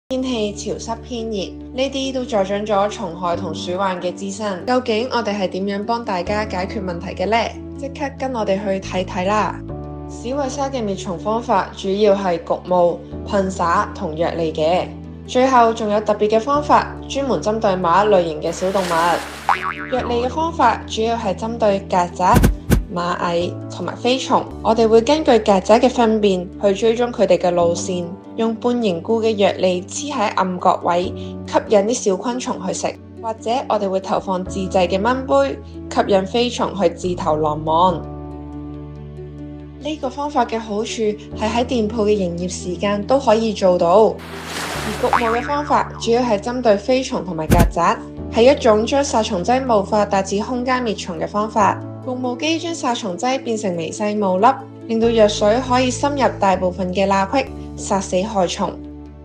天氣潮濕偏熱，呢啲都助長咗蟲害同鼠患嘅滋生。究竟我哋係點樣幫大家解決問題嘅呢？即刻跟我哋去睇睇啦！史維沙嘅滅蟲方法主要係焗霧、噴灑同藥餌嘅，最後仲有特別嘅方法，專門針對某一類型嘅小動物。藥餌嘅方法主要係針對曱甴、螞蟻同埋飛蟲，我哋會根據曱甴嘅糞便去追蹤佢哋嘅路線，用半凝固嘅藥餌黐喺暗角位，吸引啲小昆蟲去食，或者我哋會投放自製嘅蚊杯，吸引飛蟲去自投羅網。呢個方法嘅好處係喺店鋪嘅營業時間都可以做到，而焗霧嘅方法主要係針對飛蟲同埋曱甴，係一種將殺蟲劑霧化達至空間滅蟲嘅方法。焗霧機將殺蟲劑變成微細霧粒，令到藥水可以深入大部分嘅罅隙，殺死害蟲。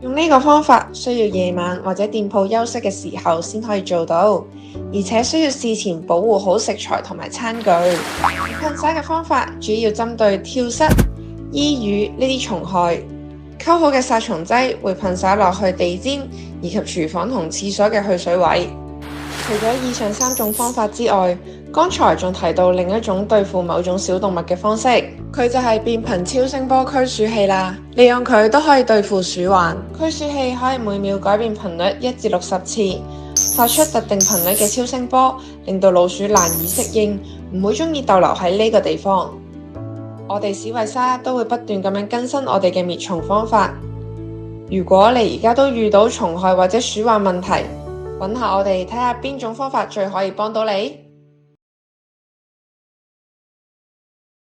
用呢個方法需要夜晚或者店鋪休息嘅時候先可以做到，而且需要事前保護好食材同埋餐具。噴灑嘅方法主要針對跳蚤、衣羽呢啲蟲害，溝好嘅殺蟲劑會噴灑落去地氈以及廚房同廁所嘅去水位。除咗以上3種方法之外，剛才仲提到另一種對付某種小動物嘅方式，佢就係變頻超聲波驅鼠器啦。利用佢都可以對付鼠患。驅鼠器可以每秒改變頻率1至60次，發出特定頻率嘅超聲波，令到老鼠難以適應，唔會中意逗留喺呢個地方。我哋史維沙都會不斷咁樣更新我哋嘅滅蟲方法。如果你而家都遇到蟲害或者鼠患問題，揾下我哋睇下邊種方法最可以幫到你。